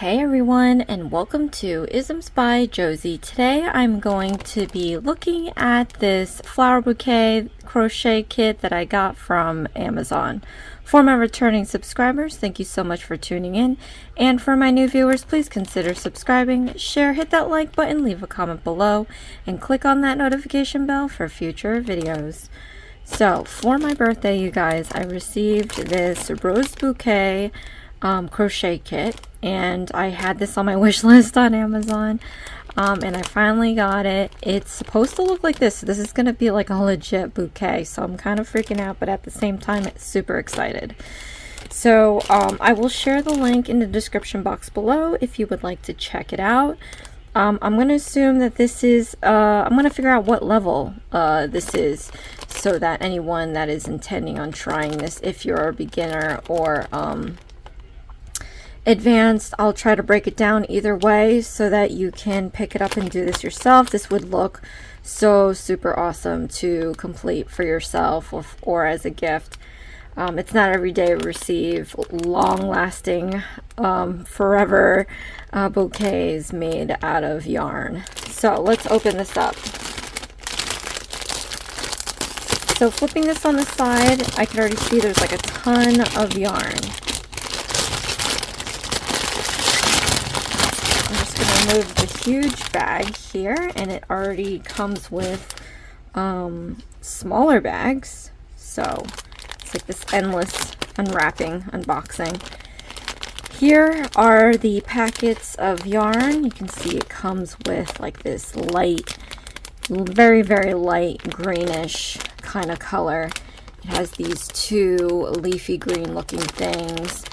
Hey everyone, and welcome to Isms by Josie. Today I'm going to be looking at this flower bouquet crochet kit that I got from Amazon. For my returning subscribers, thank you so much for tuning in. And for my new viewers, please consider subscribing, share, hit that like button, leave a comment below, and click on that notification bell for future videos. So, for my birthday, you guys, I received this rose bouquet crochet kit, and I had this on my wish list on Amazon, and I finally got it. It's supposed to look like this. This is going to be like a legit bouquet, so I'm kind of freaking out, but at the same time, it's super excited. So I will share the link in the description box below if you would like to check it out. I'm going to assume that this is, I'm going to figure out what level this is, so that anyone that is intending on trying this, if you're a beginner or advanced, I'll try to break it down either way so that you can pick it up and do this yourself. This would look so super awesome to complete for yourself or as a gift. It's not every day we receive long-lasting, forever bouquets made out of yarn. So let's open this up. So flipping this on the side, I can already see there's like a ton of yarn. Remove the huge bag here, and it already comes with smaller bags, so it's like this endless unwrapping, unboxing. Here are the packets of yarn. You can see it comes with like this light, very light greenish kind of color. It has these two leafy green looking things,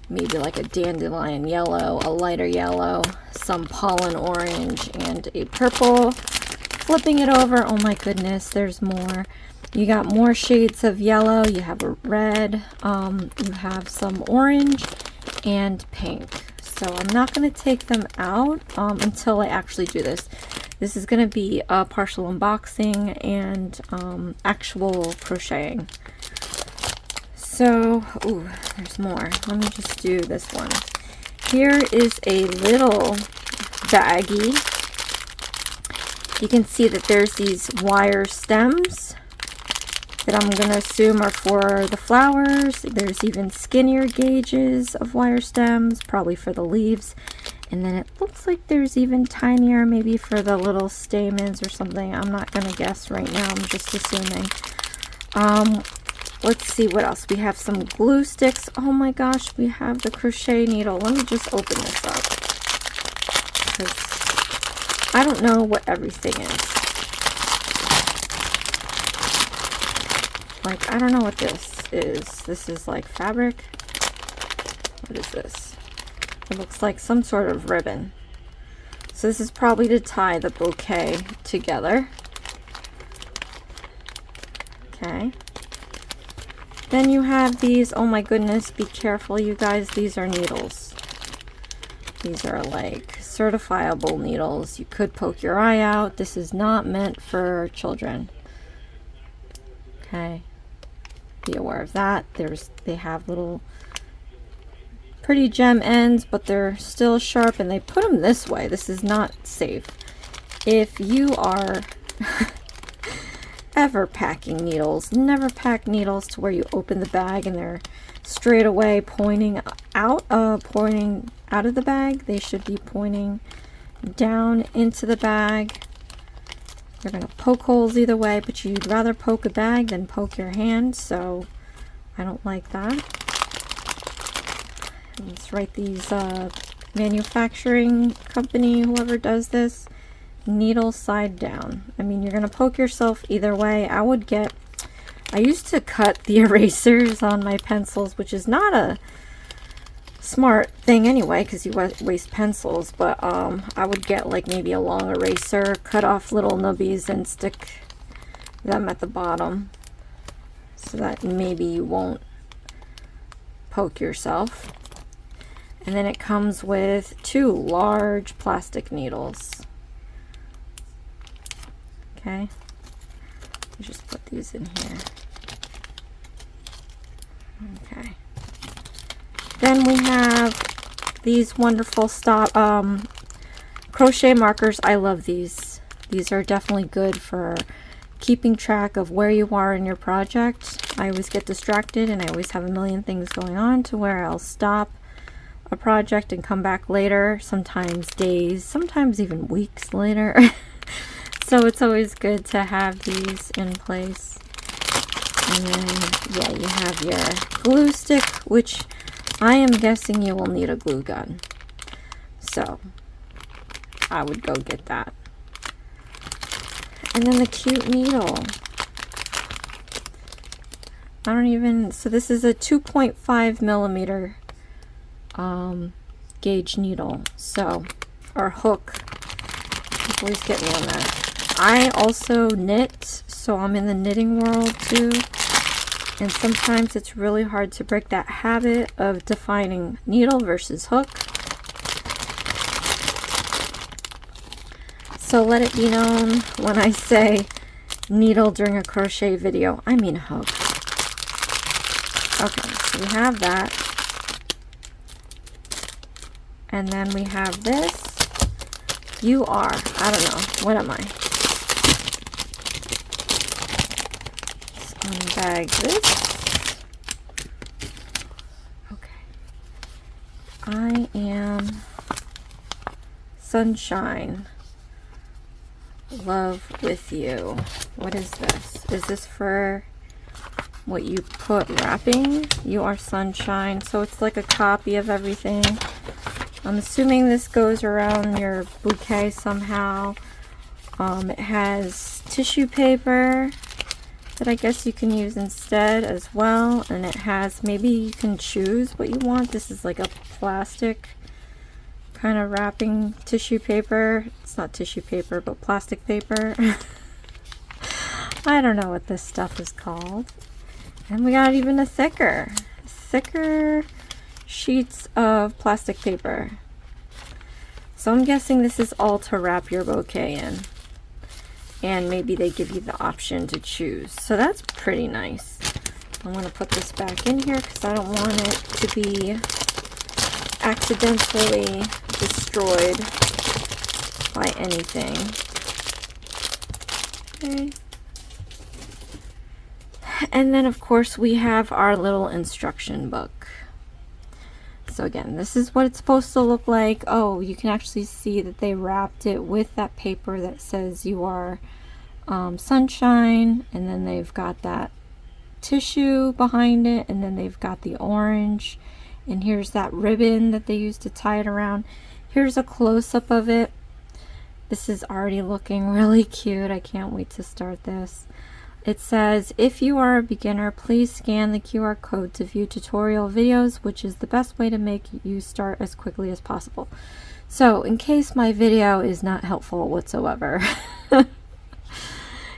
maybe like a dandelion yellow, a lighter yellow, some pollen orange, and a purple. Flipping it over, oh my goodness, there's more. You got more shades of yellow, you have a red, you have some orange and pink. So I'm not going to take them out until I actually do this. This is going to be a partial unboxing and actual crocheting. So, ooh, there's more. Let me just do this one. Here is a little baggie. You can see that there's these wire stems that I'm going to assume are for the flowers. There's even skinnier gauges of wire stems, probably for the leaves. And then it looks like there's even tinier, maybe for the little stamens or something. I'm not going to guess right now. I'm just assuming. Let's see what else. We have some glue sticks. Oh my gosh, we have the crochet needle. Let me just open this up, because I don't know what everything is. Like, I don't know what this is. This is like fabric. What is this? It looks like some sort of ribbon. So this is probably to tie the bouquet together. Okay. Then you have these, oh my goodness, be careful you guys, these are needles. These are like certifiable needles. You could poke your eye out. This is not meant for children. Okay, be aware of that. They have little pretty gem ends, but they're still sharp, and they put them this way. This is not safe. If you are ever packing needles, never pack needles to where you open the bag and they're straight away pointing out of the bag. They should be pointing down into the bag. You're going to poke holes either way, but you'd rather poke a bag than poke your hand, so I don't like that. Let's write these manufacturing company, whoever does this, needle side down. I mean, you're going to poke yourself either way. I used to cut the erasers on my pencils, which is not a smart thing anyway, because you waste pencils, but I would get like maybe a long eraser, cut off little nubbies and stick them at the bottom so that maybe you won't poke yourself. And then it comes with two large plastic needles. Okay, just put these in here. Okay. Then we have these wonderful crochet markers. I love these. These are definitely good for keeping track of where you are in your project. I always get distracted and I always have a million things going on to where I'll stop a project and come back later, sometimes days, sometimes even weeks later. So it's always good to have these in place. And then, yeah, you have your glue stick, which I am guessing you will need a glue gun. So I would go get that. And then the cute needle. So this is a 2.5 millimeter gauge needle. So, or hook. Always get me on that. I also knit, so I'm in the knitting world too. And sometimes it's really hard to break that habit of defining needle versus hook. So let it be known when I say needle during a crochet video, I mean hook. Okay, so we have that. And then we have this. I don't know, what am I? Let's unbag this. Okay. I am Sunshine. Love with you. What is this? Is this for what you put wrapping? You are Sunshine. So it's like a copy of everything. I'm assuming this goes around your bouquet somehow. It has tissue paper that I guess you can use instead as well. And it has, maybe you can choose what you want. This is like a plastic kind of wrapping tissue paper. It's not tissue paper, but plastic paper. I don't know what this stuff is called. And we got even a thicker sheets of plastic paper. So I'm guessing this is all to wrap your bouquet in. And maybe they give you the option to choose. So that's pretty nice. I'm going to put this back in here because I don't want it to be accidentally destroyed by anything. Okay. And then of course we have our little instruction book. So again, this is what it's supposed to look like. Oh, you can actually see that they wrapped it with that paper that says you are Sunshine, and then they've got that tissue behind it, and then they've got the orange, and here's that ribbon that they used to tie it around. Here's a close-up of it. This is already looking really cute. I can't wait to start this. It says, if you are a beginner, please scan the QR code to view tutorial videos, which is the best way to make you start as quickly as possible. So in case my video is not helpful whatsoever,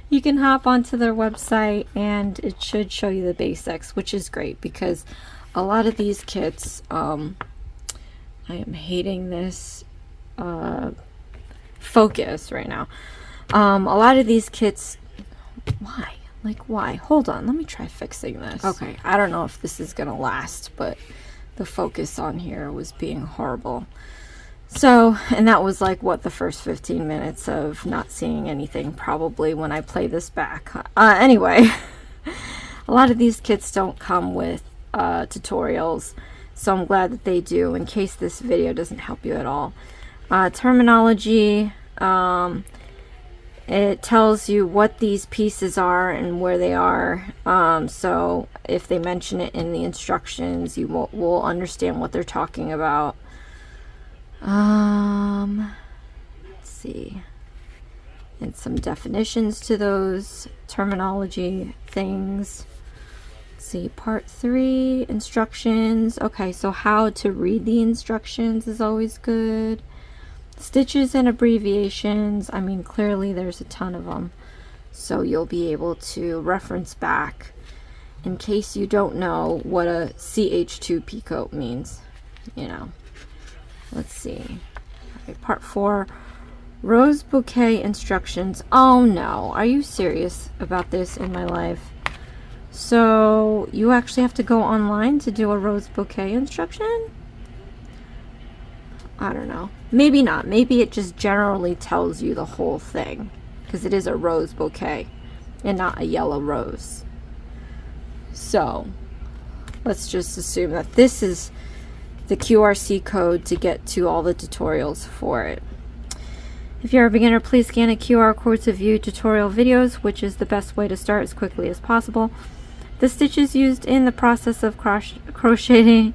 you can hop onto their website and it should show you the basics, which is great because a lot of these kits, I am hating this focus right now. A lot of these kits, why? Like, why? Hold on, let me try fixing this. Okay, I don't know if this is gonna last, but the focus on here was being horrible. So, and that was like, what, the first 15 minutes of not seeing anything probably when I play this back. Anyway, a lot of these kits don't come with tutorials, so I'm glad that they do in case this video doesn't help you at all. Terminology, it tells you what these pieces are and where they are. So if they mention it in the instructions, you will understand what they're talking about. Let's see. And some definitions to those terminology things. Let's see, part 3, instructions. Okay, so how to read the instructions is always good. Stitches and abbreviations, I mean, clearly there's a ton of them, so you'll be able to reference back in case you don't know what a CH2 peacoat means, you know. Let's see. Okay, part 4, rose bouquet instructions. Oh no, are you serious about this in my life? So you actually have to go online to do a rose bouquet instruction? I don't know. Maybe not. Maybe it just generally tells you the whole thing, because it is a rose bouquet and not a yellow rose. So let's just assume that this is the QRC code to get to all the tutorials for it. If you're a beginner, please scan a QR code to view tutorial videos, which is the best way to start as quickly as possible. The stitches used in the process of crocheting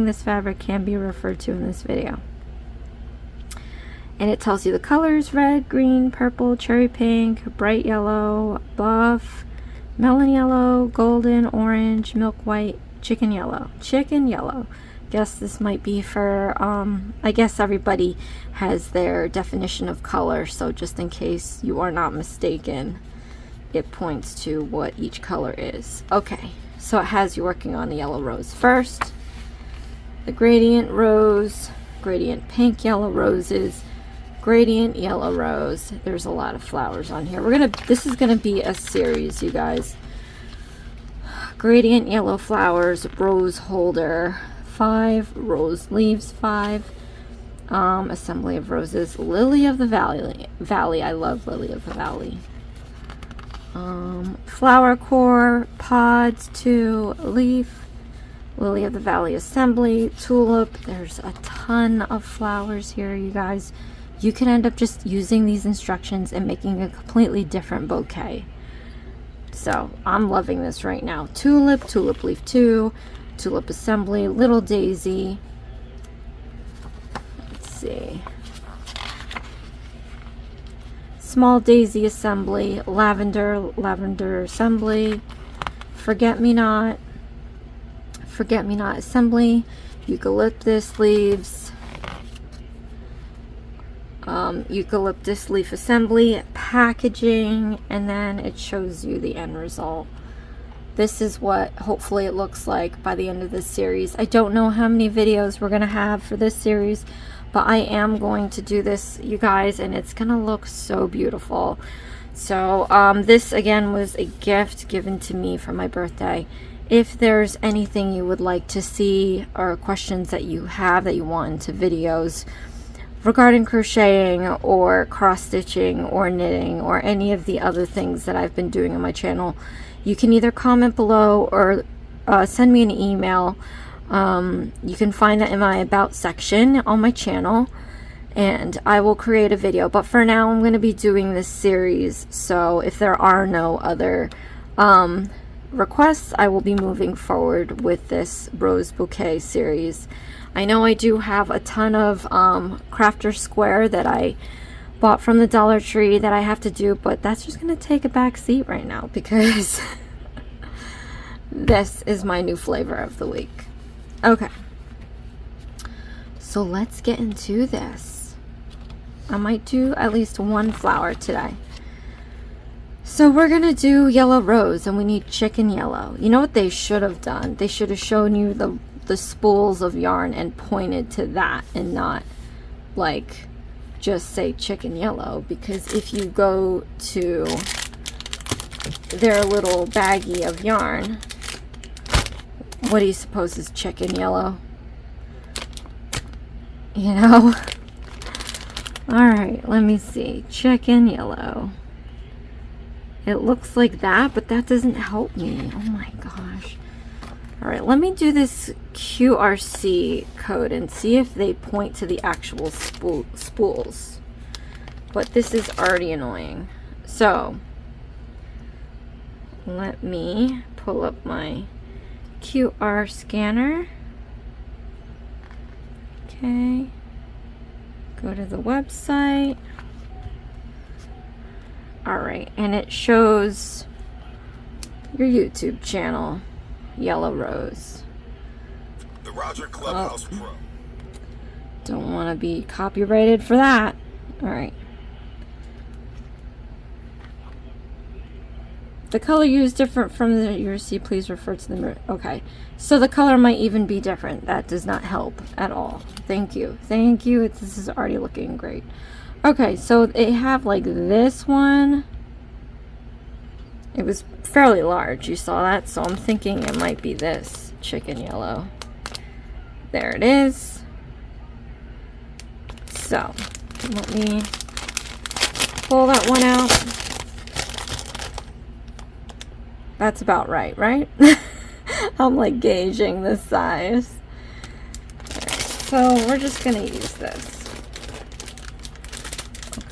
this fabric can be referred to in this video. And it tells you the colors: red, green, purple, cherry pink, bright yellow, buff, melon yellow, golden, orange, milk white, chicken yellow. Chicken yellow. Guess this might be for, I guess everybody has their definition of color, so just in case you are not mistaken, it points to what each color is. Okay, so it has you working on the yellow rose first, the gradient rose, gradient pink yellow roses, gradient yellow rose. There's a lot of flowers on here. This is gonna be a series, you guys. Gradient yellow flowers, rose holder 5, rose leaves 5, assembly of roses, lily of the valley. I love lily of the valley. Flower core, pods 2, leaf, lily of the valley assembly, tulip. There's a ton of flowers here, you guys. You can end up just using these instructions and making a completely different bouquet. So I'm loving this right now. Tulip, tulip leaf 2, tulip assembly, little daisy. Let's see. Small daisy assembly, lavender, lavender assembly, forget-me-not assembly, eucalyptus leaves, eucalyptus leaf assembly, packaging, and then it shows you the end result. This is what hopefully it looks like by the end of this series. I don't know how many videos we're going to have for this series, but I am going to do this, you guys, and it's going to look so beautiful. So this again was a gift given to me for my birthday. If there's anything you would like to see or questions that you have that you want into videos regarding crocheting or cross stitching or knitting or any of the other things that I've been doing on my channel, you can either comment below or send me an email. You can find that in my about section on my channel, and I will create a video. But for now, I'm going to be doing this series, so if there are no other requests, I will be moving forward with this rose bouquet series. I know I do have a ton of crafter square that I bought from the Dollar Tree that I have to do, but that's just going to take a back seat right now because this is my new flavor of the week. Okay, so let's get into this. I might do at least one flower today. So we're gonna do yellow rose, and we need chicken yellow. You know what they should have done? They should have shown you the spools of yarn and pointed to that and not like just say chicken yellow, because if you go to their little baggie of yarn, what do you suppose is chicken yellow? You know? Alright, let me see. Chicken yellow. It looks like that, but that doesn't help me. Oh my gosh. Alright, let me do this QRC code and see if they point to the actual spools. But this is already annoying. So, let me pull up my QR scanner. Okay. Go to the website. Alright, and it shows your YouTube channel, Yellow Rose. The Roger Clubhouse Pro. Don't want to be copyrighted for that. Alright. The color used different from the URC. Please refer to the... Okay. So the color might even be different. That does not help at all. Thank you. Thank you. This is already looking great. Okay, so they have like this one. It was fairly large. You saw that? So I'm thinking it might be this chicken yellow. There it is. So let me pull that one out. That's about right, right? I'm like gauging the size. Right, so we're just gonna use this. Okay.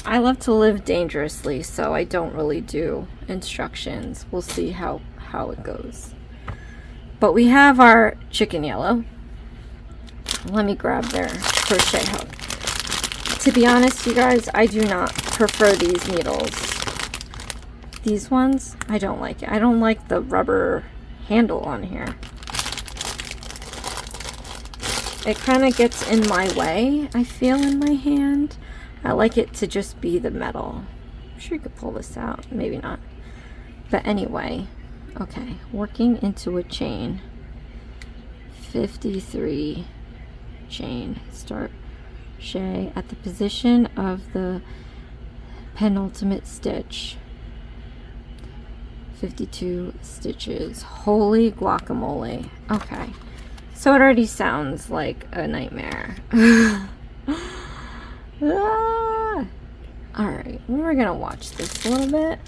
I love to live dangerously, so I don't really do instructions. We'll see how it goes. But we have our chicken yellow. Let me grab their crochet hook. To be honest, you guys, I do not prefer these needles. These ones, I don't like it. I don't like the rubber handle on here. It kind of gets in my way, I feel, in my hand. I like it to just be the metal. I'm sure you could pull this out. Maybe not. But anyway, okay, working into a chain. 53 chain. Start crochet at the position of the penultimate stitch. 52 stitches. Holy guacamole. Okay. So it already sounds like a nightmare. Alright, we're gonna watch this a little bit.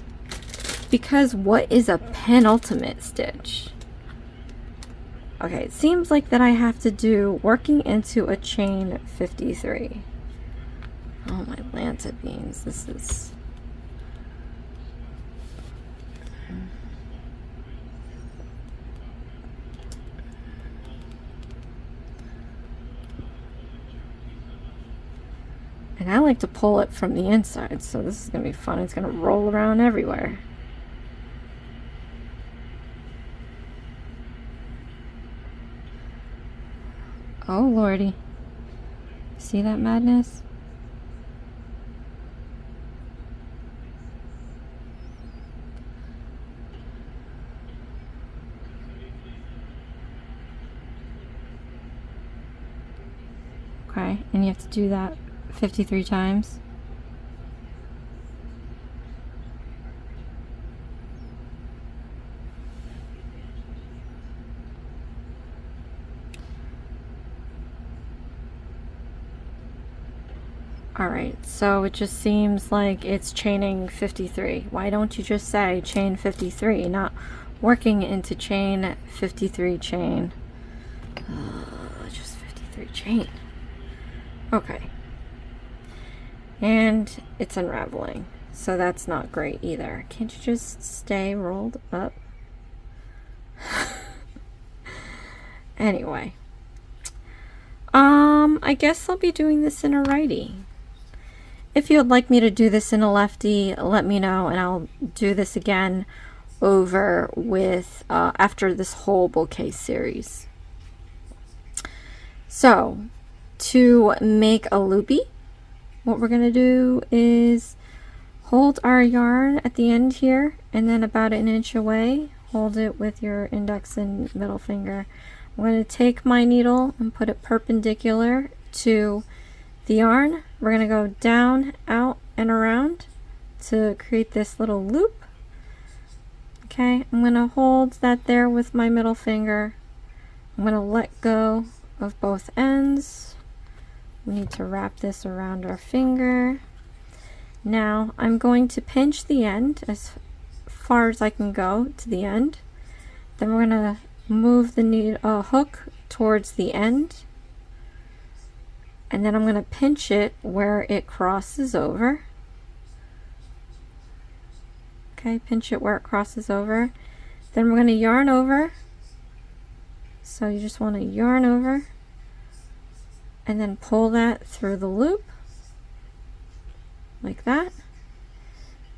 Because what is a penultimate stitch? Okay, it seems like that I have to do working into a chain 53. Oh my Lanta beans, this is... And I like to pull it from the inside, so this is going to be fun. It's going to roll around everywhere. Oh lordy. See that madness? Okay, and you have to do that 53 times. Alright, so it just seems like it's chaining 53. Why don't you just say chain 53, not working into chain 53 chain? Just 53 chain. Okay. And it's unraveling, so that's not great either. Can't you just stay rolled up? Anyway. I guess I'll be doing this in a righty. If you'd like me to do this in a lefty, let me know, and I'll do this again over with after this whole bouquet series. So, to make a loopy, what we're going to do is hold our yarn at the end here, and then about an inch away, hold it with your index and middle finger. I'm going to take my needle and put it perpendicular to the yarn. We're going to go down, out, and around to create this little loop. Okay, I'm going to hold that there with my middle finger. I'm going to let go of both ends. We need to wrap this around our finger. Now I'm going to pinch the end as far as I can go to the end. Then we're going to move the hook towards the end. And then I'm going to pinch it where it crosses over. Okay, pinch it where it crosses over. Then we're going to yarn over. So you just want to yarn over and then pull that through the loop like that.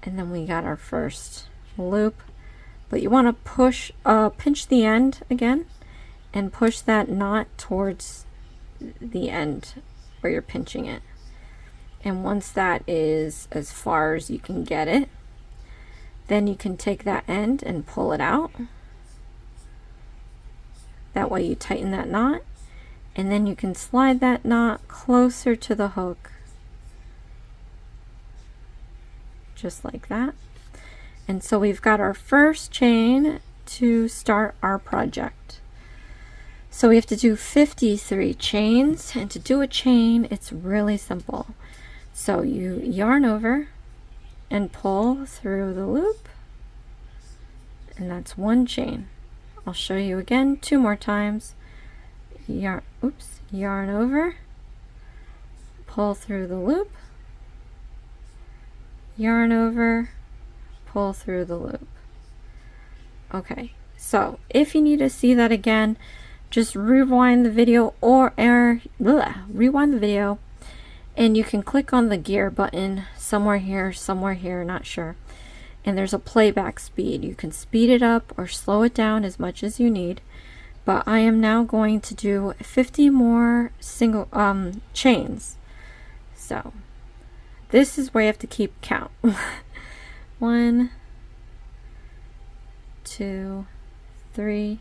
And then we got our first loop. But you want to push, pinch the end again and push that knot towards the end where you're pinching it. And once that is as far as you can get it, then you can take that end and pull it out. That way you tighten that knot, and then you can slide that knot closer to the hook, just like that. And so we've got our first chain to start our project. So we have to do 53 chains, and to do a chain, it's really simple. So you yarn over and pull through the loop, and that's one chain. I'll show you again 2 more times. Yarn over, pull through the loop, yarn over, pull through the loop. Okay, so if you need to see that again, just rewind the video rewind the video, and you can click on the gear button somewhere here, not sure. And there's a playback speed. You can speed it up or slow it down as much as you need. But I am now going to do 50 more single chains. So this is where you have to keep count. 1, 2, 3,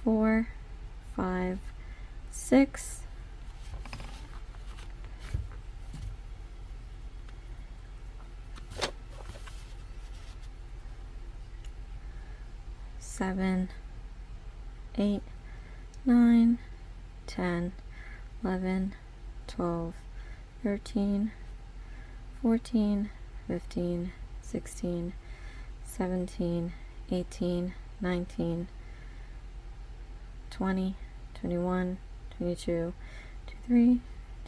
4, 5, 6, 7, 8, 9, 10, 11, 12, 13, 14, 15, 16, 17, 18, 19, 20, 21, 22, 23,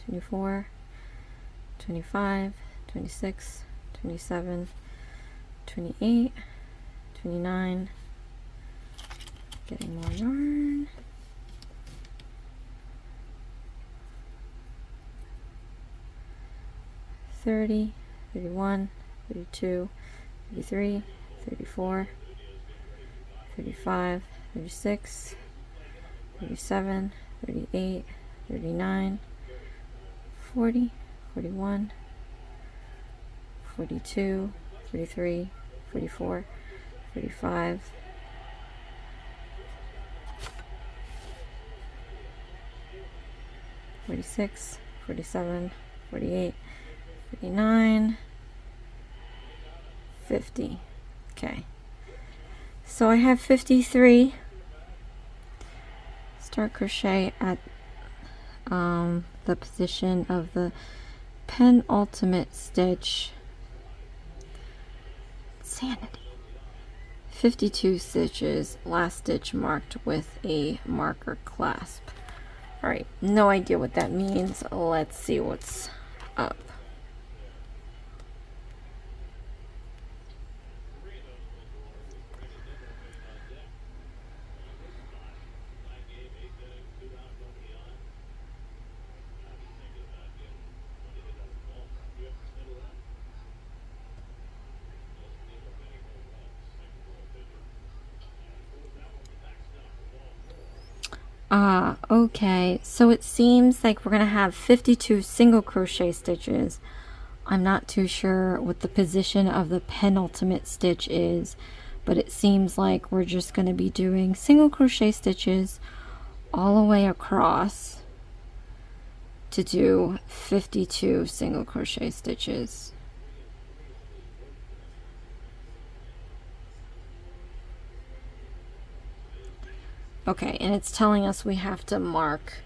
24, 25, 26, 27, 28, 29, getting more yarn, 30, 31, 32, 33, 34, 35, 36, 37, 38, 39, 40, 41, 42, 43, 44, 45, 46, 47, 48, 49, 50. Okay, so I have 53. Start crochet at the position of the penultimate stitch. Insanity. 52 stitches, last stitch marked with a marker clasp. Alright, no idea what that means. Let's see what's up. Okay, so it seems like we're gonna have 52 single crochet stitches. I'm not too sure what the position of the penultimate stitch is, but it seems like we're just gonna be doing single crochet stitches all the way across to do 52 single crochet stitches. Okay, and it's telling us we have to mark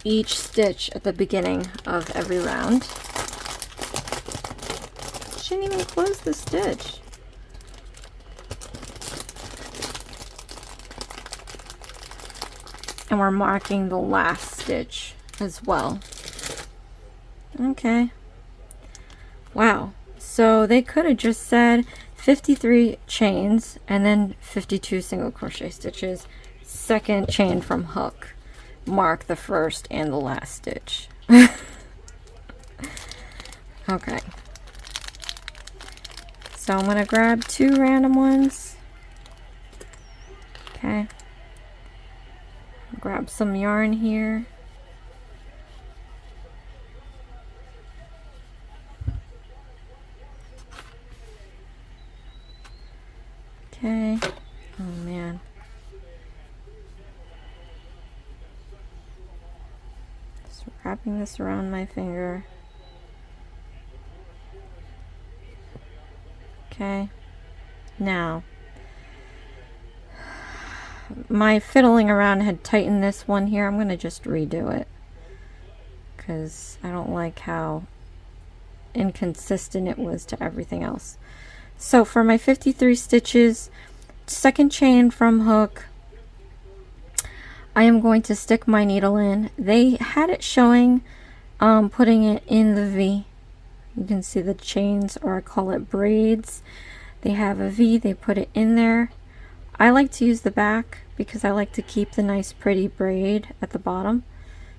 each stitch at the beginning of every round. She didn't even close the stitch. And we're marking the last stitch as well. Okay. Wow. So they could have just said 53 chains and then 52 single crochet stitches. Second chain from hook, mark the first and the last stitch. Okay, so I'm gonna grab 2 random ones. Okay, grab some yarn here. Okay, oh man. Wrapping this around my finger. Okay, now my fiddling around had tightened this one here. I'm going to just redo it because I don't like how inconsistent it was to everything else. So for my 53 stitches, second chain from hook, I am going to stick my needle in. They had it showing putting it in the V. You can see the chains, or I call it braids. They have a V, they put it in there. I like to use the back because I like to keep the nice pretty braid at the bottom.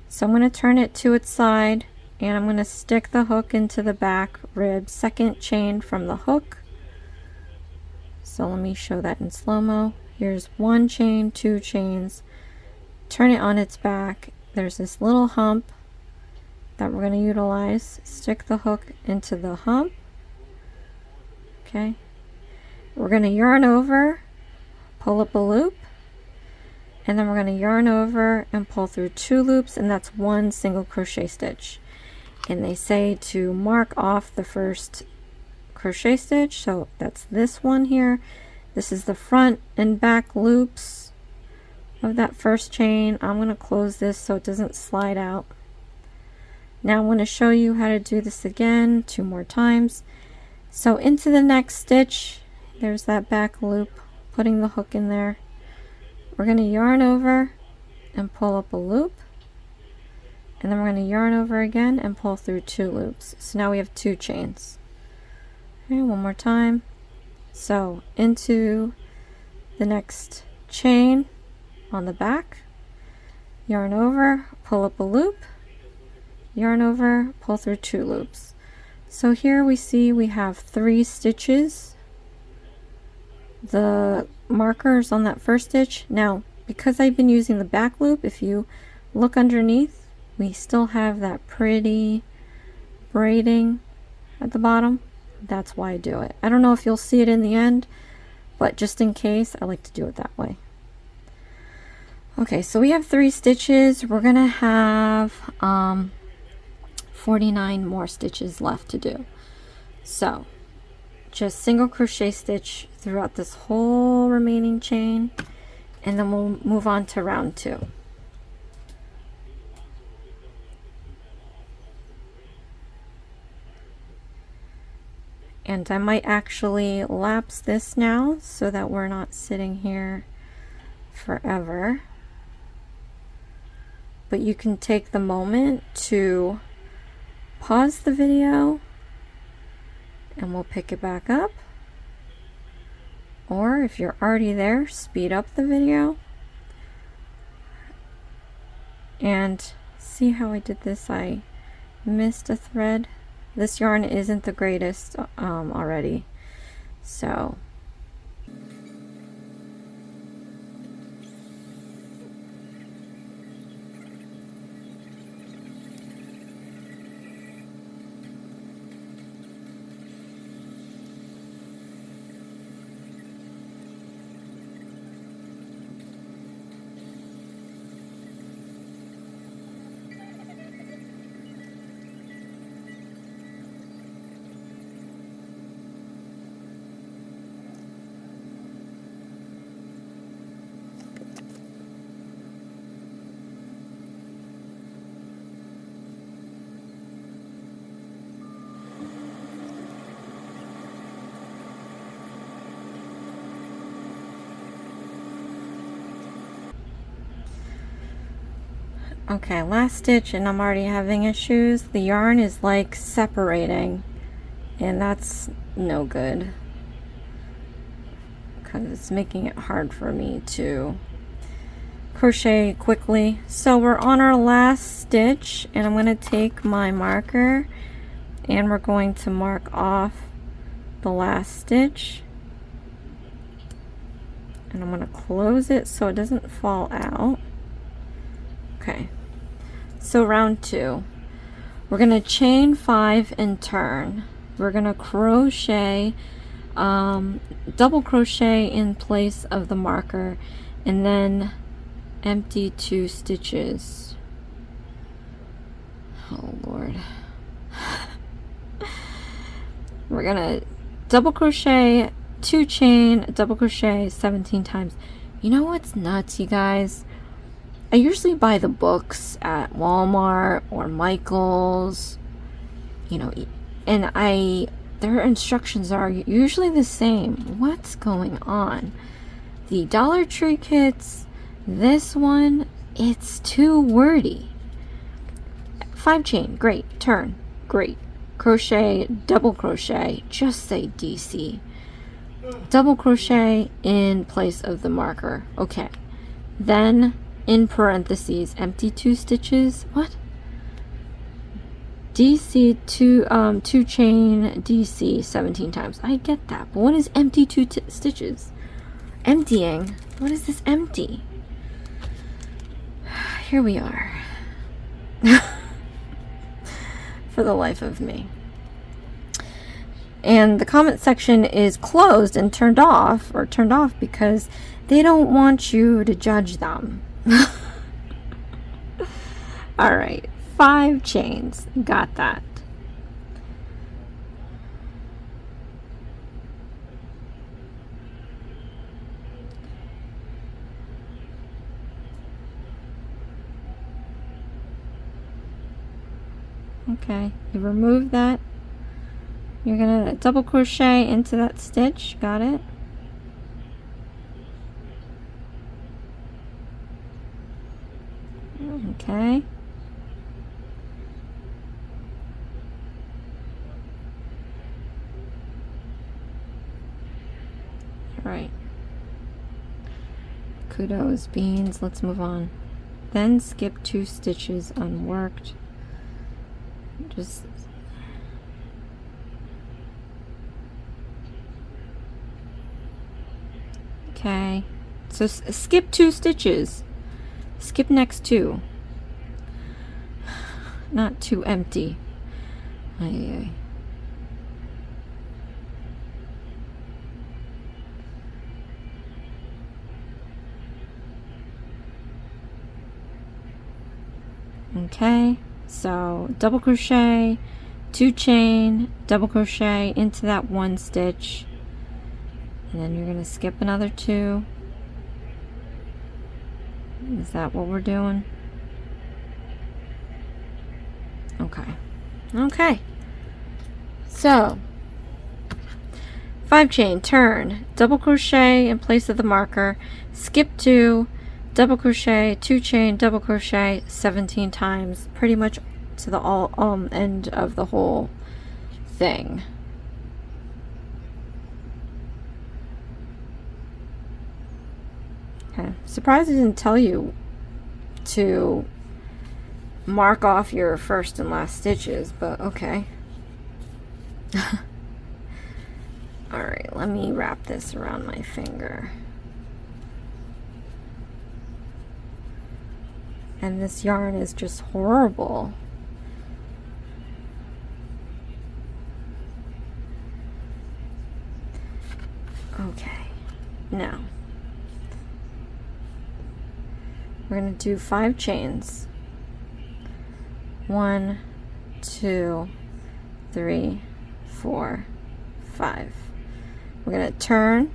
So I'm going to turn it to its side and I'm going to stick the hook into the back rib, second chain from the hook. So let me show that in slow-mo. Here's one chain, two chains, turn it on its back. There's this little hump that we're going to utilize. Stick the hook into the hump. Okay. We're going to yarn over, pull up a loop, and then we're going to yarn over and pull through 2 loops, and that's 1 single crochet stitch. And they say to mark off the first crochet stitch, so that's this one here. This is the front and back loops of that first chain. I'm going to close this so it doesn't slide out. Now I'm going to show you how to do this again 2 more times. So into the next stitch, there's that back loop, putting the hook in there. We're going to yarn over and pull up a loop, and then we're going to yarn over again and pull through 2 loops. So now we have 2 chains. Okay, one more time. So into the next chain on the back, yarn over, pull up a loop, yarn over, pull through 2 loops. So here we see we have 3 stitches. The markers on that first stitch. Now, because I've been using the back loop, if you look underneath, we still have that pretty braiding at the bottom. That's why I do it. I don't know if you'll see it in the end, but just in case, I like to do it that way. Okay, so we have 3 stitches. We're gonna have 49 more stitches left to do. So just single crochet stitch throughout this whole remaining chain, and then we'll move on to round 2. And I might actually lapse this now so that we're not sitting here forever. But you can take the moment to pause the video and we'll pick it back up. Or if you're already there, speed up the video. And see how I did this? I missed a thread. This yarn isn't the greatest already, so okay, last stitch, and I'm already having issues. The yarn is like separating, and that's no good because it's making it hard for me to crochet quickly. So we're on our last stitch, and I'm going to take my marker and we're going to mark off the last stitch, and I'm going to close it so it doesn't fall out. Okay, so round 2, we're going to chain 5 and turn. We're going to crochet, double crochet in place of the marker, and then empty 2 stitches. Oh Lord. We're going to double crochet, 2 chain, double crochet 17 times. You know what's nuts, you guys? I usually buy the books at Walmart or Michael's, you know, and their instructions are usually the same. What's going on? The Dollar Tree kits, this one, it's too wordy. 5 chain, great. Turn, great. Crochet, double crochet, just say DC. Double crochet in place of the marker. Okay. Then in parentheses, empty 2 stitches. What? DC 2 chain DC 17 times. I get that, but what is empty 2 stitches? Emptying. What is this empty? Here we are. For the life of me. And the comment section is closed and turned off because they don't want you to judge them. All right, 5 chains. Got that. Okay, you remove that. You're gonna double crochet into that stitch. Got it? Okay. All right. Kudos, beans. Let's move on. Then skip 2 stitches unworked. Just okay, so skip 2 stitches, skip next 2, not too empty. Aye. Okay, so double crochet, 2 chain, double crochet into that 1 stitch, and then you're going to skip another 2. Is that what we're doing? Okay. Okay. So 5 chain, turn, double crochet in place of the marker, skip 2, double crochet, 2 chain, double crochet 17 times, pretty much to the end of the whole thing. Okay, surprised I didn't tell you to mark off your first and last stitches, but okay. Alright, let me wrap this around my finger. And this yarn is just horrible. Okay, now we're going to do 5 chains. 1, 2, 3, 4, 5. We're going to turn.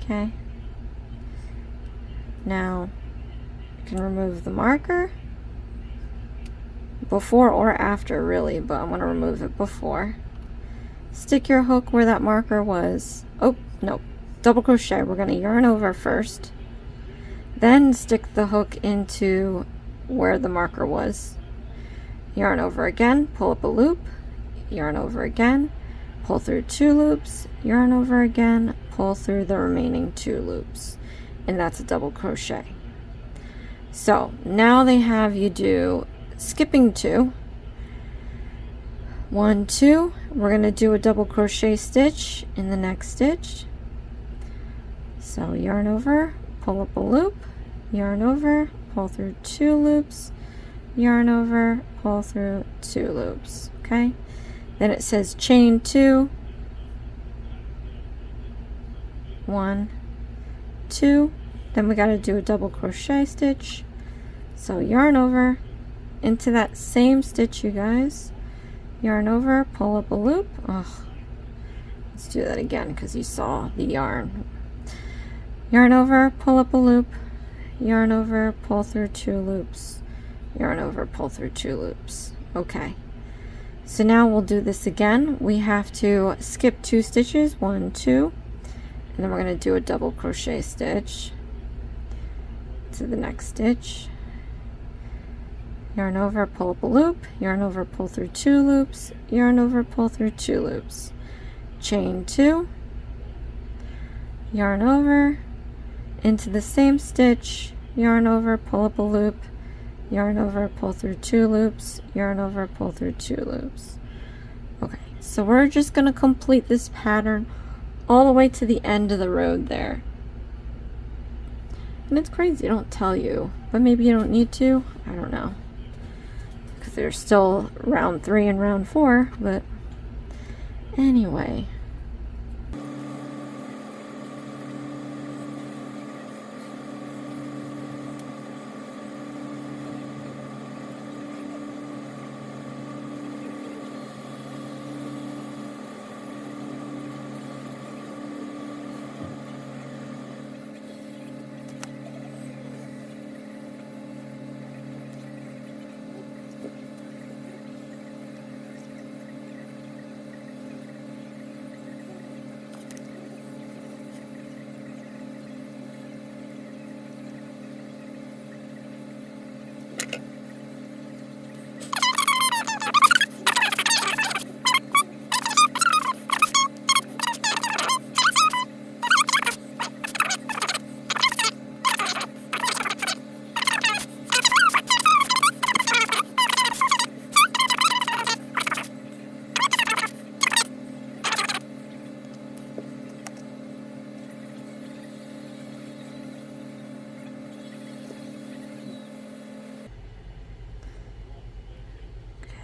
Okay. Now you can remove the marker before or after, really, but I'm going to remove it before. Stick your hook where that marker was. Oh, no. Double crochet. We're going to yarn over first. Then stick the hook into where the marker was. Yarn over again, pull up a loop, yarn over again, pull through 2 loops, yarn over again, pull through the remaining 2 loops. And that's a double crochet. So now they have you do skipping 2. 1, 2. We're going to do a double crochet stitch in the next stitch. So yarn over, pull up a loop, yarn over, pull through 2 loops, yarn over, pull through 2 loops. Okay, then it says chain 2, 1, 2. Then we got to do a double crochet stitch. So yarn over into that same stitch, you guys. Yarn over, pull up a loop. Oh, let's do that again because you saw the yarn. yarn over, pull up a loop, yarn over, pull through 2 loops, yarn over, pull through 2 loops. Okay, so now we'll do this again. We have to skip 2 stitches, 1, 2, and then we're going to do a double crochet stitch to the next stitch, yarn over, pull up a loop, yarn over, pull through 2 loops, yarn over, pull through 2 loops, chain 2, yarn over, into the same stitch, yarn over, pull up a loop, yarn over, pull through 2 loops, yarn over, pull through 2 loops. Okay, so we're just going to complete this pattern all the way to the end of the road there. And it's crazy, I don't tell you, but maybe you don't need to, I don't know, because there's still round 3 and round 4, but anyway.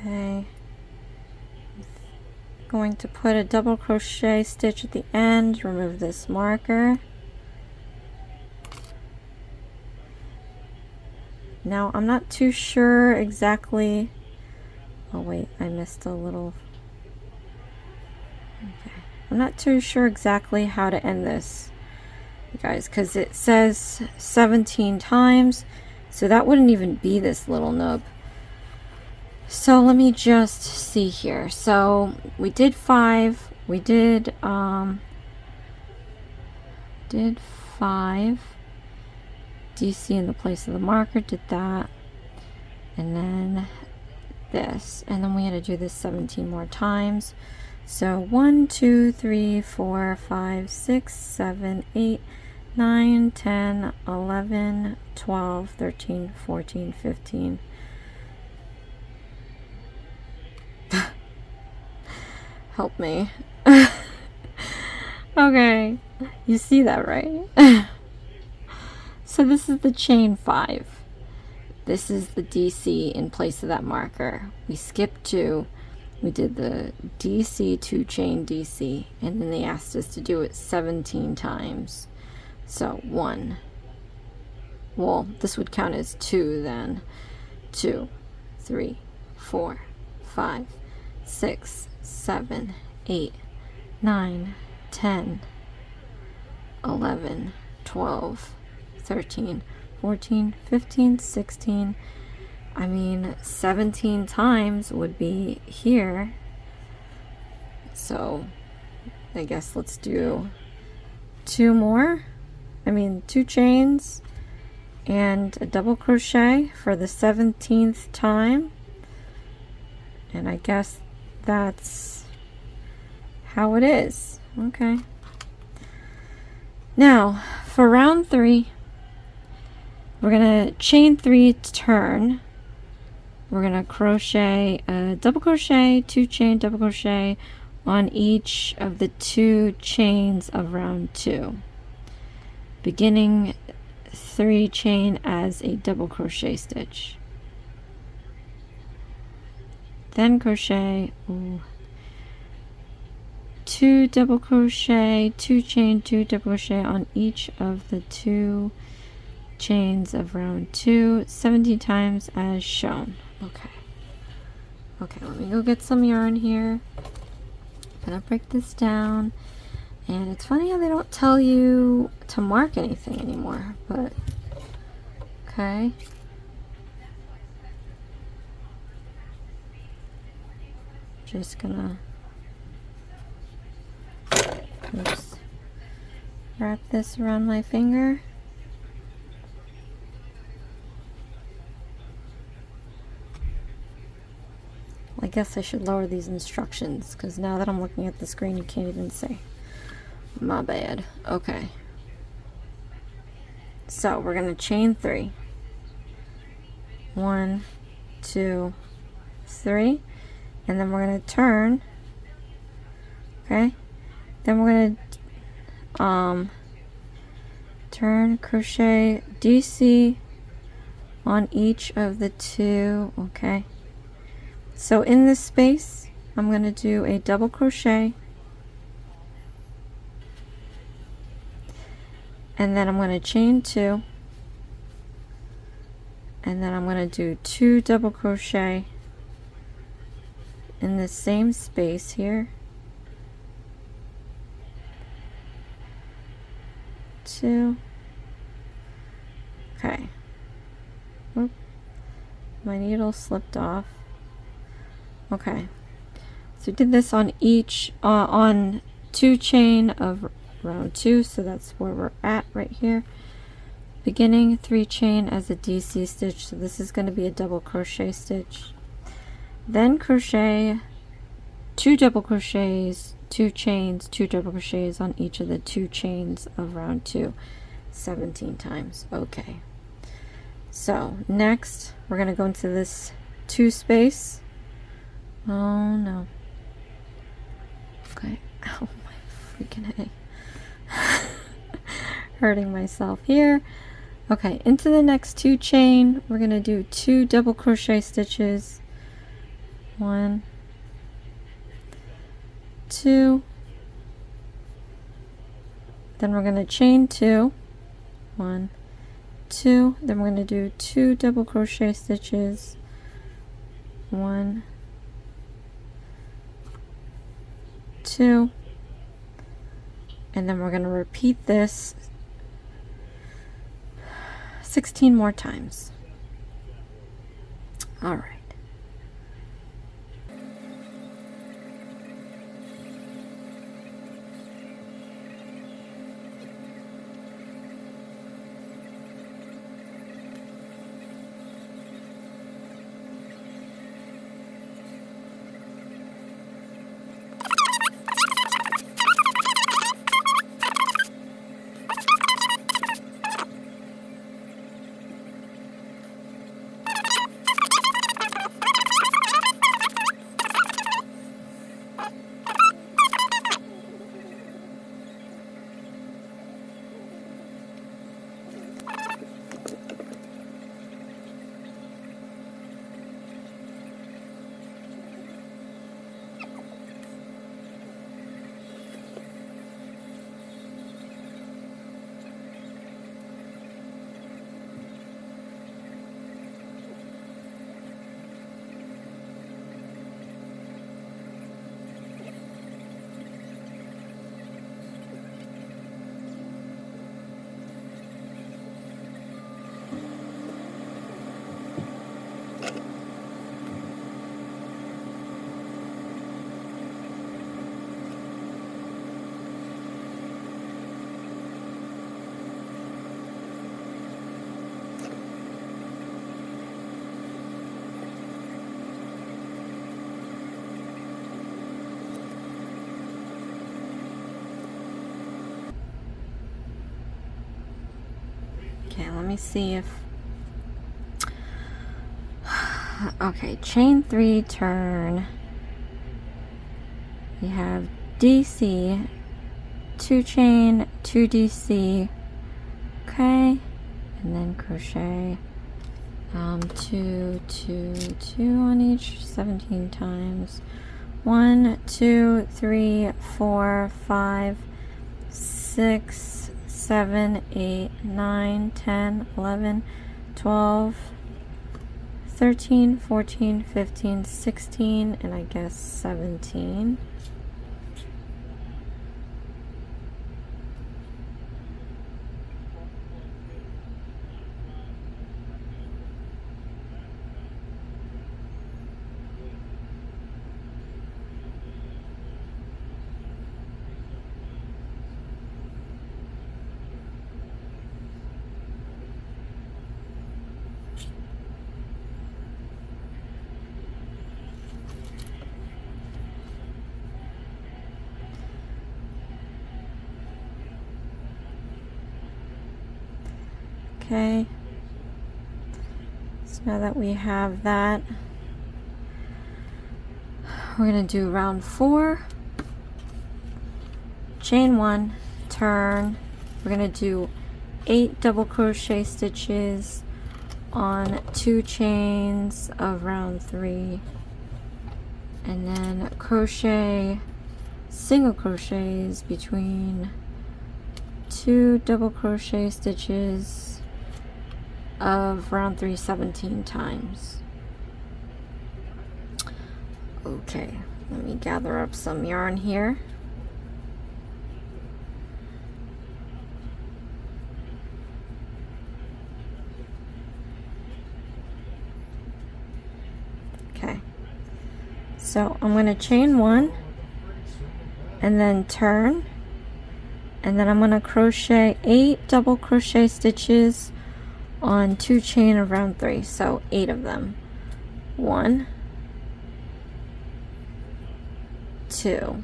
Okay, going to put a double crochet stitch at the end, remove this marker. Now I'm not too sure exactly, oh wait, I missed a little, okay, I'm not too sure exactly how to end this, you guys, because it says 17 times, so that wouldn't even be this little nub. So let me just see here. So we did 5. We did 5 DC in the place of the marker. Did that, and then this, and then we had to do this 17 more times. So 1, 2, 3, 4, 5, 6, 7, 8, 9, 10, 11, 12, 13, 14, 15. Help me. Okay, you see that, right? So this is the chain 5. This is the DC in place of that marker. We skipped 2. We did the DC 2 chain DC, and then they asked us to do it 17 times. So 1. Well, this would count as 2 then. 2, 3, 4, 5, 6, 7, 8, 9, 10, 11, 12, 13, 14, 15, 16. I mean, 17 times would be here. So I guess let's do 2 more. I mean, 2 chains and a double crochet for the 17th time. And I guess that's how it is. Okay. Now, for round 3, we're going to chain 3 to turn. We're going to crochet a double crochet, 2 chain double crochet on each of the 2 chains of round 2. Beginning 3 chain as a double crochet stitch. Then crochet 2 double crochet, 2 chain, 2 double crochet on each of the 2 chains of round 2, 17 times as shown. Okay, let me go get some yarn here. I'm gonna break this down, And it's funny how they don't tell you to mark anything anymore, but okay. Just gonna wrap this around my finger. I guess I should lower these instructions because now that I'm looking at the screen you can't even see. My bad. Okay. So we're gonna chain 3. 1, 2, 3, and then we're gonna turn. Okay. Then we're gonna turn, crochet, DC on each of the 2. Okay. So in this space, I'm gonna do a double crochet. And then I'm going to chain 2, and then I'm going to do 2 double crochet in the same space here, 2. Okay. Oop. My needle slipped off. Okay, so we did this on each on 2 chain of round 2, so that's where we're at right here. Beginning 3 chain as a DC stitch, so this is going to be a double crochet stitch. Then crochet 2 double crochets, 2 chains, 2 double crochets on each of the 2 chains of round 2, 17 times. Okay. So next we're going to go into this 2 space. Oh no. Okay. Ow, my freaking head. Hurting myself here. Okay, into the next 2 chain, we're gonna do 2 double crochet stitches. 1, 2. Then we're gonna chain 2. 1, 2. Then we're gonna do 2 double crochet stitches. 1, 2. And then we're going to repeat this 16 more times. All right. Okay, let me see if... Okay, chain 3, turn. You have DC, 2 chain, 2 DC, okay, and then crochet 2, 2, 2 on each, 17 times. 1, 2, 3, 4, 5, 6, 7, 8, 9, 10, 11, 12, 13, 14, 15, 16, and I guess 17. Okay, so now that we have that, we're going to do round 4, chain 1, turn. We're going to do 8 double crochet stitches on 2 chains of round 3, and then crochet single crochets between 2 double crochet stitches of round 3 17 times. Okay, let me gather up some yarn here. Okay, so I'm going to chain 1 and then turn, and then I'm going to crochet 8 double crochet stitches on 2 chain of round 3, so 8 of them. 1, 2,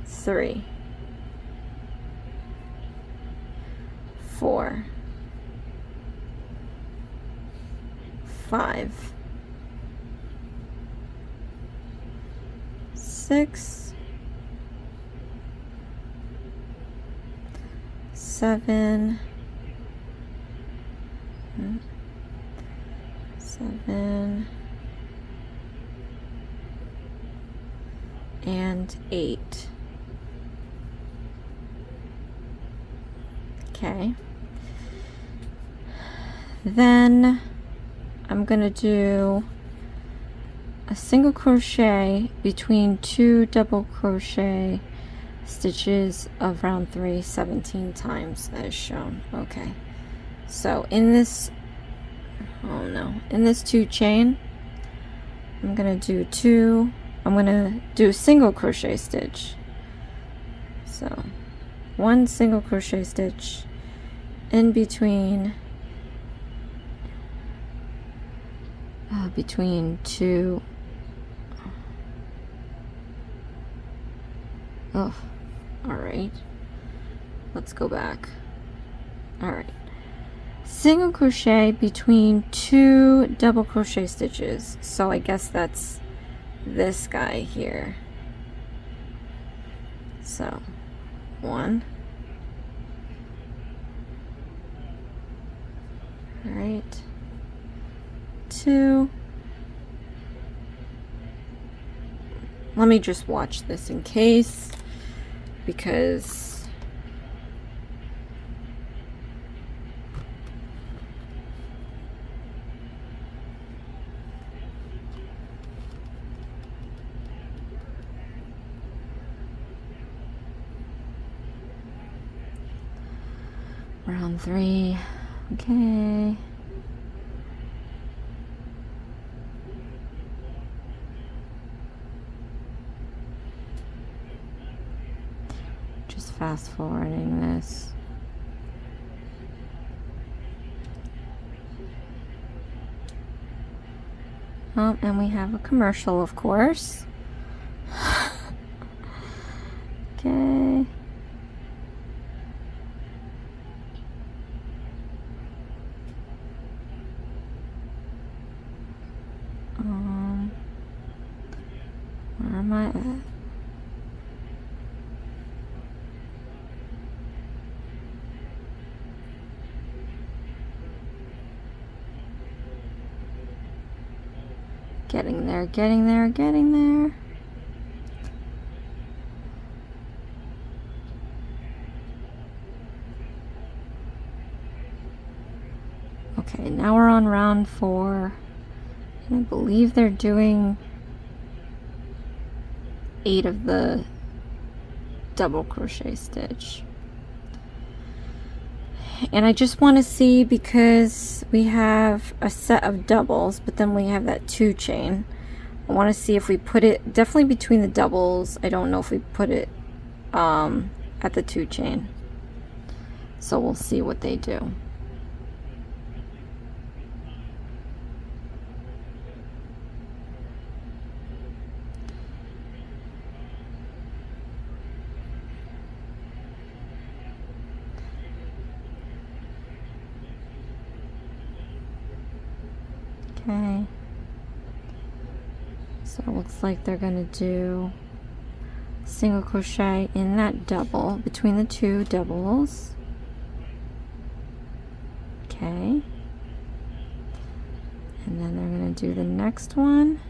3, 4, 5, 6, 7, and 8. Okay. Then I'm going to do a single crochet between 2 double crochet stitches of round 3 17 times as shown. Okay, so in this, oh no, in this 2 chain, I'm gonna do a single crochet stitch. So 1 single crochet stitch in between between 2. Oh, all right, let's go back. All right, single crochet between 2 double crochet stitches, so I guess that's this guy here. So 1, all right, 2. Let me just watch this in case, because round 3. Okay. Just fast forwarding this. Oh, and we have a commercial, of course. Okay. Where am I at? Getting there, getting there, getting there. Okay, now we're on round 4. And I believe they're doing 8 of the double crochet stitch. And I just want to see, because we have a set of doubles, but then we have that 2 chain. I want to see if we put it definitely between the doubles. I don't know if we put it at the 2 chain. So we'll see what they do. Okay. So it looks like they're going to do single crochet in that double between the two doubles. Okay. And then they're going to do the next one.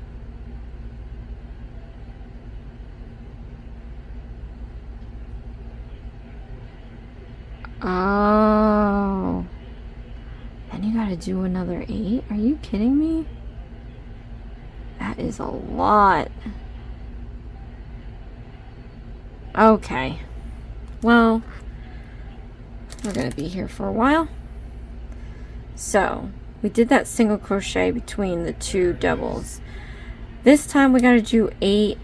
Oh. Then you got to do another 8. Are you kidding me? That is a lot. Okay. Well, we're going to be here for a while. So, we did that single crochet between the two doubles. This time we got to do 8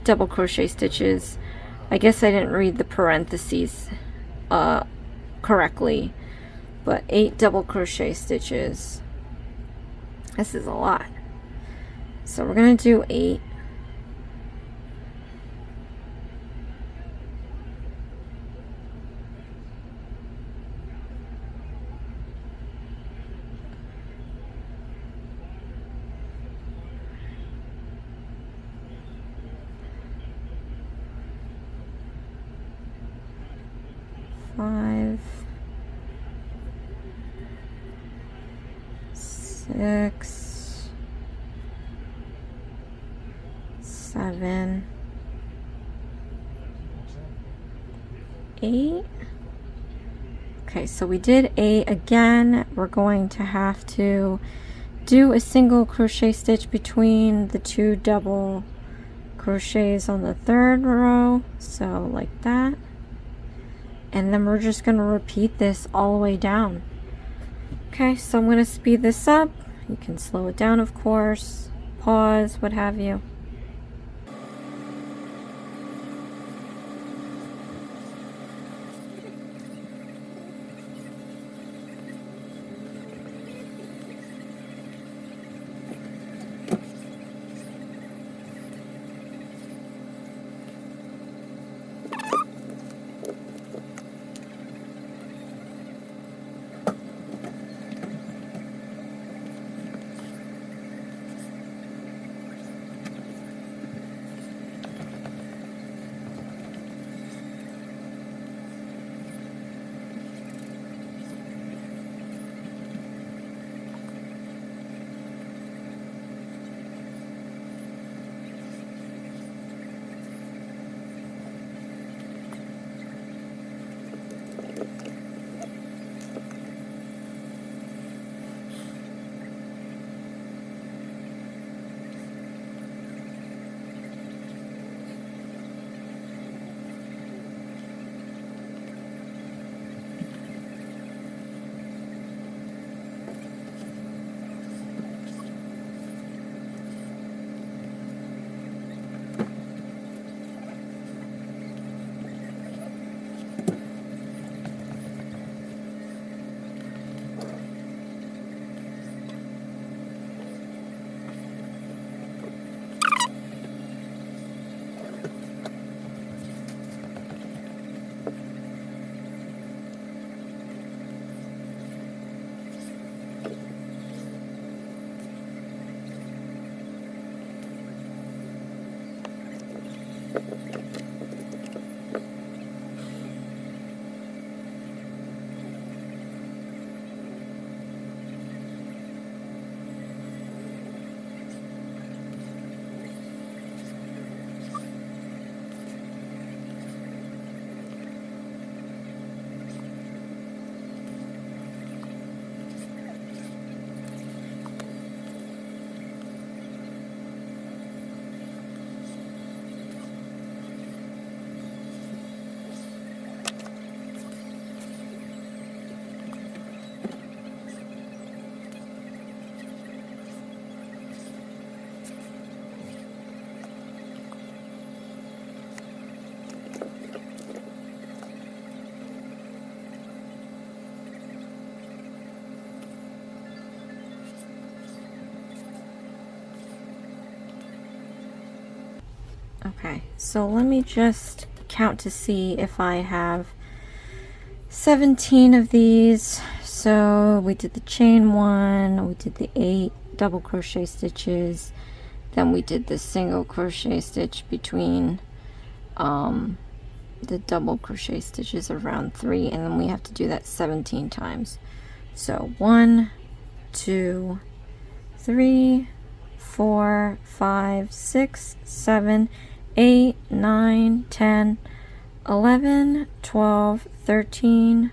double crochet stitches. I guess I didn't read the parentheses correctly, but 8 double crochet stitches. This is a lot. So we're going to do 8. Five, 6, 7, 8. Okay, so we did 8 again. We're going to have to do a single crochet stitch between the two double crochets on the 3rd row, so like that. And then we're just going to repeat this all the way down. Okay, so I'm going to speed this up. You can slow it down, of course, pause, what have you. Okay, so let me just count to see if I have 17 of these. So we did the chain 1, we did the 8 double crochet stitches, then we did the single crochet stitch between the double crochet stitches of round 3, and then we have to do that 17 times. So 1, 2, 3, 4, 5, 6, 7, 8, 9, 10, 11, 12, 13,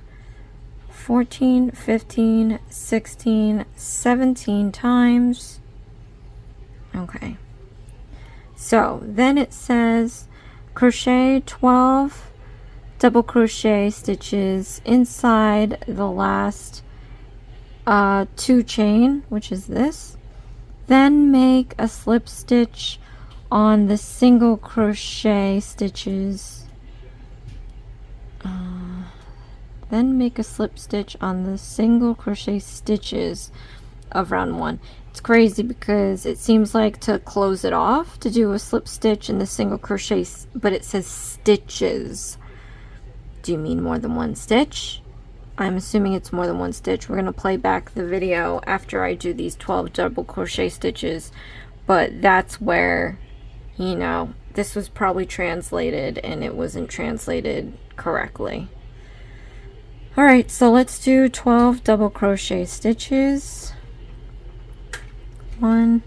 14, 15, 16, 17 times. Okay. So then it says crochet 12 double crochet stitches inside the last 2 chain, which is this. Then make a slip stitch on the single crochet stitches. Then make a slip stitch on the single crochet stitches of round 1. It's crazy because it seems like to close it off to do a slip stitch in the single crochet, but it says stitches. Do you mean more than one stitch? I'm assuming it's more than one stitch. We're going to play back the video after I do these 12 double crochet stitches, but that's where, you know, this was probably translated and it wasn't translated correctly. Alright, so let's do 12 double crochet stitches. 1,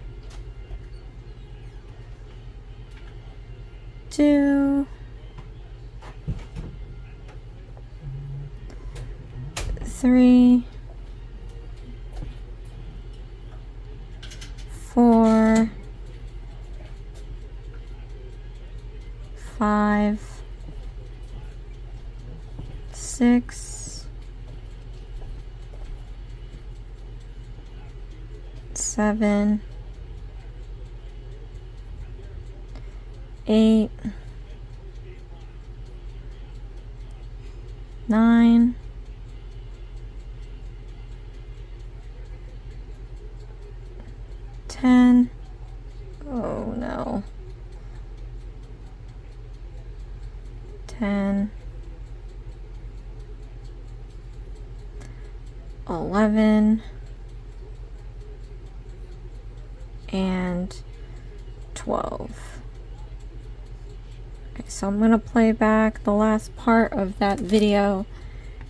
2, 3, 4, 5, 6, 7, 8, 9, 10. Oh no. 10, 11, and 12. Okay, so I'm going to play back the last part of that video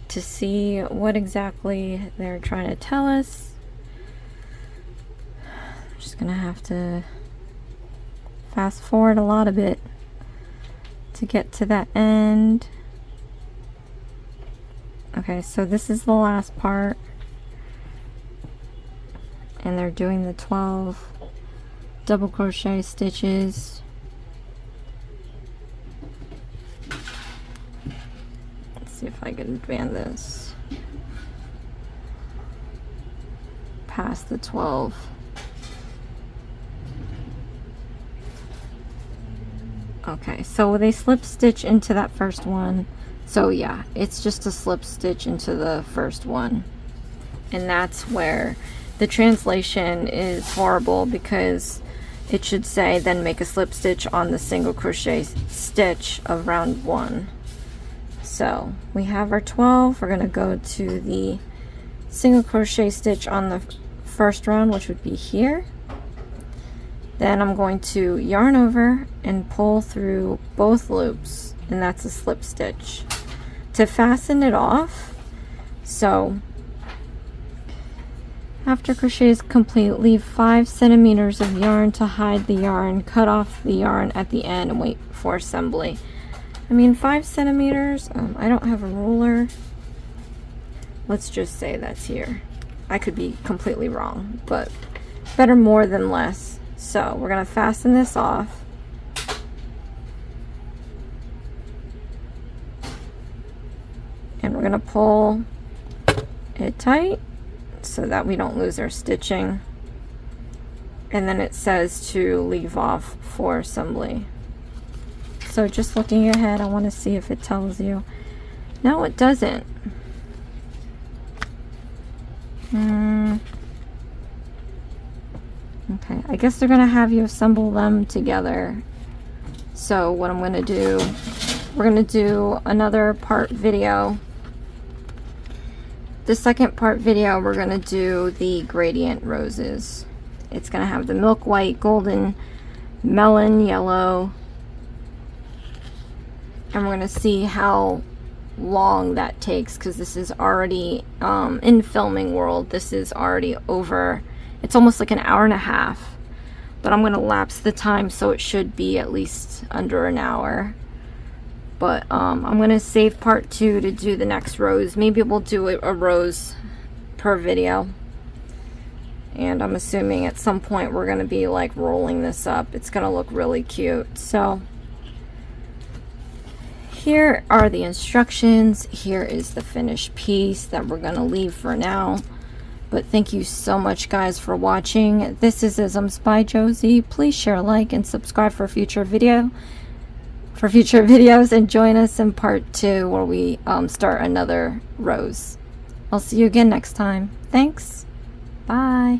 to see what exactly they're trying to tell us. I'm just going to have to fast forward a lot of it to get to that end. Okay, so this is the last part, and they're doing the 12 double crochet stitches. Let's see if I can advance this past the 12. Okay, so they slip stitch into that first one. So yeah, it's just a slip stitch into the first one. And that's where the translation is horrible, because it should say then make a slip stitch on the single crochet stitch of round 1. So we have our 12. We're going to go to the single crochet stitch on the first round, which would be here. Then I'm going to yarn over and pull through both loops, and that's a slip stitch. To fasten it off, so after crochet is complete, leave 5 centimeters of yarn to hide the yarn, cut off the yarn at the end, and wait for assembly. I mean, 5 centimeters, I don't have a ruler. Let's just say that's here. I could be completely wrong, but better more than less. So we're going to fasten this off. And we're going to pull it tight so that we don't lose our stitching. And then it says to leave off for assembly. So just looking ahead, I want to see if it tells you. No, it doesn't. Okay, I guess they're going to have you assemble them together. So what I'm going to do, we're going to do another part video the second part video, we're going to do the gradient roses. It's going to have the milk white, golden, melon yellow, and we're going to see how long that takes, because this is already in filming world, this is already over. It's almost like an hour and a half, but I'm going to lapse the time, so it should be at least under an hour. But I'm going to save part 2 to do the next rose. Maybe we'll do a rose per video. And I'm assuming at some point we're going to be like rolling this up. It's going to look really cute. So here are the instructions. Here is the finished piece that we're going to leave for now. But thank you so much, guys, for watching. This is Isms by Josie. Please share, like, and subscribe for future videos, and join us in part 2 where we start another rose. I'll see you again next time. Thanks. Bye.